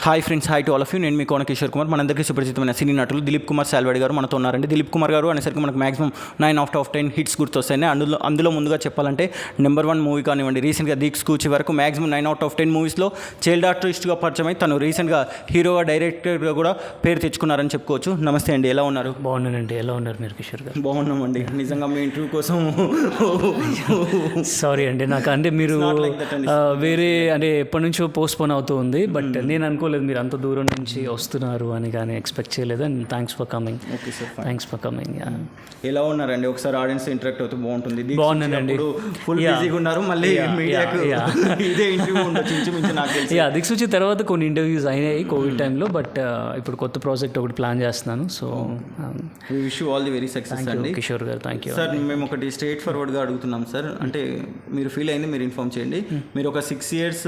Hi friends, hi to all of you. నేను మీ కోన కిషోర్ కుమార్. మనందరికీ సుపరిచితమైన సినీ నటులు దిలీప్ కుమార్ సాల్వాడి గారు మనతో ఉన్నారండి. దిలీప్ కుమార్ గారు అనేసరికి మనకు మాక్సిమం 9/10 హిట్స్ గుర్తొస్తాయి. అందులో ముందుగా చెప్పాలంటే నెంబర్ 1 మూవీ కానివ్వండి, రీసెంట్గా దీక్ష కూచి వరకు మాక్సిమం 9/10 మూవీస్లో చైల్డ్ ఆర్టిస్ట్గా పరిచయమై తను రీసెంట్గా హీరోగా, డైరెక్టర్గా కూడా పేరు తెచ్చుకున్నారని చెప్పుకోవచ్చు. నమస్తే అండి, ఎలా ఉన్నారు? బాగున్నానండి. ఎలా ఉన్నారు మీరు కిషోర్ గారు? బాగున్నామండి. నిజంగా మీ ఇంటర్వ్యూ కోసం సారీ అండి, నాకు అంటే మీరు వేరే అంటే ఎప్పటి నుంచో పోస్ట్పోన్ అవుతూ ఉంది. బట్ నేను అనుకోలేదు మీరు అంత దూరం నుంచి వస్తున్నారు అని, కానీ ఎక్స్పెక్ట్ చేయలేదు. And thanks for coming. Okay sir, thanks for coming. ఎలా ఉన్నారండి? ఒకసారి ఆడియన్స్ ఇంటరాక్ట్ అవుతూ బాగుంటుంది. బాగున్నానండి. ఫుల్ బిజీగా ఉన్నారు, మళ్ళీ మీడియాకు ఇదే ఇంటర్వ్యూ ఉండొచ్చు ఇంచుమించు నాకు తెలిసి. దిక్సూచి తర్వాత కొన్ని ఇంటర్వ్యూస్ అయినాయి కోవిడ్ టైంలో. బట్ ఇప్పుడు కొత్త ప్రాజెక్ట్ ఒకటి ప్లాన్ చేస్తున్నాను. So wish you all the very success అండి కిషోర్ గారు. Thank you sir. మేము ఒకటి స్ట్రైట్ ఫార్వర్డ్గా అడుగుతున్నాం సార్, అంటే మీరు ఫీల్ అయింది మీరు ఇన్ఫార్మ్ చేయండి. మీరు ఒక 6 years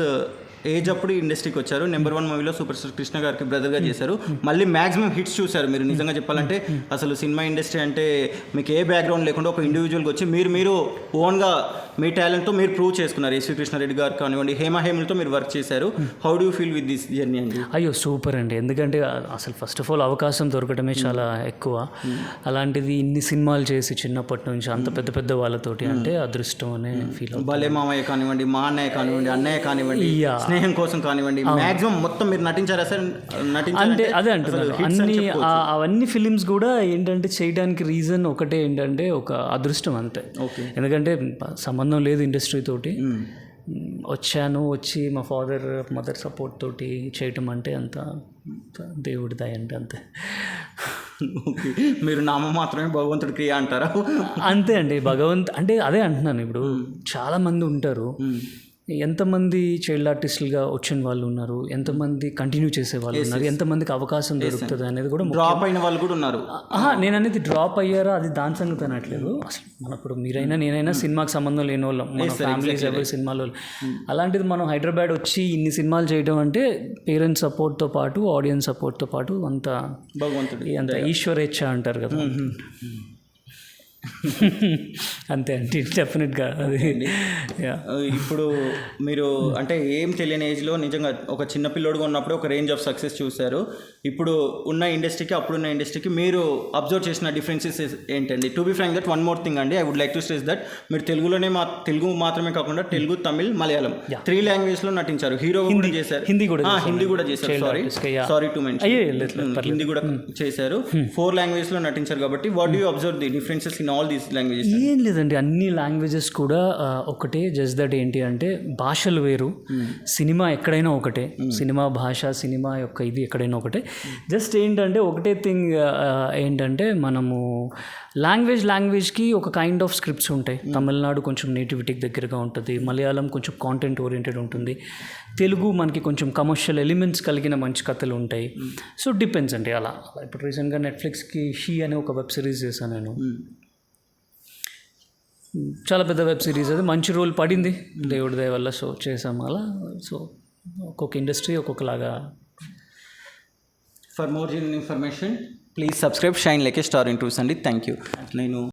ఏజ్ అప్పుడు ఇండస్ట్రీకి వచ్చారు. నెంబర్ 1 మూవీలో సూపర్ స్టార్ కృష్ణ గారికి బ్రదర్గా చేశారు. మళ్ళీ మ్యాక్సిమం హిట్స్ చూశారు మీరు. నిజంగా చెప్పాలంటే అసలు సినిమా ఇండస్ట్రీ అంటే మీకు ఏ బ్యాక్గ్రౌండ్ లేకుండా ఒక ఇండివిజువల్గా వచ్చి మీరు ఓన్గా మీ టాలెంట్తో మీరు ప్రూవ్ చేసుకున్నారు. ఎస్వి కృష్ణారెడ్డి గారు కానివ్వండి, హేమతో మీరు వర్క్ చేశారు. How do you feel with this journey అండి? అయ్యో సూపర్ అండి. ఎందుకంటే అసలు ఫస్ట్ ఆఫ్ ఆల్ అవకాశం దొరకడమే చాలా ఎక్కువ. అలాంటిది ఇన్ని సినిమాలు చేసి చిన్నప్పటి నుంచి అంత పెద్ద పెద్ద వాళ్ళతోటి అంటే అదృష్టం అనే ఫీల్. భలే మామయ్య కానివ్వండి, మా అన్నయ్య కానివ్వండి, అన్నయ్య కానివ్వండి, స్నేహం కోసం కానివ్వండి, మాక్సిమం మొత్తం మీరు నటించారా సార్? అంటే అదే అంటున్నారు. అవన్నీ ఫిలిమ్స్ కూడా ఏంటంటే చేయడానికి రీజన్ ఒకటే, ఏంటంటే ఒక అదృష్టం అంతే. ఎందుకంటే సంబంధం లేదు ఇండస్ట్రీ తోటి. వచ్చి మా మదర్ సపోర్ట్ తోటి చేయటం అంటే అంత దేవుడి దయ అంటే అంతే. మీరు నామ మాత్రమే భగవంతుడి క్రియ అంటారా? అంతే అండి. అంటే అదే అంటున్నాను. ఇప్పుడు చాలామంది ఉంటారు. ఎంతమంది చైల్డ్ ఆర్టిస్టులుగా వచ్చిన వాళ్ళు ఉన్నారు, ఎంతమంది కంటిన్యూ చేసే వాళ్ళు ఉన్నారు, ఎంతమందికి అవకాశం దొరుకుతుంది అనేది కూడా. డ్రాప్ అయిన వాళ్ళు కూడా ఉన్నారు. నేను అనేది డ్రాప్ అయ్యారా అది దాని సంగతి అనట్లేదు. అసలు మనప్పుడు మీరైనా నేనైనా సినిమాకి సంబంధం లేని వాళ్ళం, మన ఫ్యామిలీస్ ఎవరి సినిమాలో. అలాంటిది మనం హైదరాబాద్ వచ్చి ఇన్ని సినిమాలు చేయడం అంటే పేరెంట్స్ సపోర్ట్తో పాటు, ఆడియన్స్ సపోర్ట్తో పాటు అంత భగవంతుడు, అంత ఈశ్వరేచ్ఛ అంటారు కదా. అంతే అండి, డెఫినెట్గా అది. ఇప్పుడు మీరు అంటే ఏం తెలియని ఏజ్లో నిజంగా ఒక చిన్న పిల్లోడుగా ఉన్నప్పుడు ఒక రేంజ్ ఆఫ్ సక్సెస్ చూశారు. ఇప్పుడు ఉన్న ఇండస్ట్రీకి అప్పుడున్న ఇండస్ట్రీకి మీరు అబ్జర్వ్ చేసిన డిఫరెన్సెస్ ఏంటండి? To be frank that one more thing అండి, I would like to stress that మీరు తెలుగు మాత్రమే కాకుండా తెలుగు, తమిళ్, మలయాళం 3 languagesలో నటించారు. హీరో కూడా చేశారు, హిందీ కూడా చేశారు. సారీ టు మెన్షన్, హిందీ కూడా చేశారు. 4 languagesలో నటించారు. కాబట్టి what do you observe the differences in all these languages? ఏం లేదండి, అన్ని లాంగ్వేజెస్ కూడా ఒకటే. జస్ట్ దట్ ఏంటి అంటే భాషలు వేరు, సినిమా ఎక్కడైనా ఒకటే. సినిమా భాష, సినిమా యొక్క ఇది ఎక్కడైనా ఒకటే. జస్ట్ ఏంటంటే ఒకటే థింగ్ ఏంటంటే మనము లాంగ్వేజ్కి ఒక కైండ్ ఆఫ్ స్క్రిప్ట్స్ ఉంటాయి. తమిళనాడు కొంచెం నేటివిటీకి దగ్గరగా ఉంటుంది, మలయాళం కొంచెం కాంటెంట్ ఓరియంటెడ్ ఉంటుంది, తెలుగు మనకి కొంచెం కమర్షియల్ ఎలిమెంట్స్ కలిగిన మంచి కథలు ఉంటాయి. సో డిపెండ్స్ అండి అలా. ఇప్పుడు రీసెంట్గా నెట్ఫ్లిక్స్కి షీ అనే ఒక వెబ్ సిరీస్ చేశాను నేను. చాలా పెద్ద వెబ్ సిరీస్, అది మంచి రోల్ పడింది దేవుడి దయ వల్ల. సో చేసాము అలా. సో ఒక్కొక్క ఇండస్ట్రీ ఒక్కొక్కలాగా. For more information please subscribe Shine like a star interviews అండి. Thank you. నేను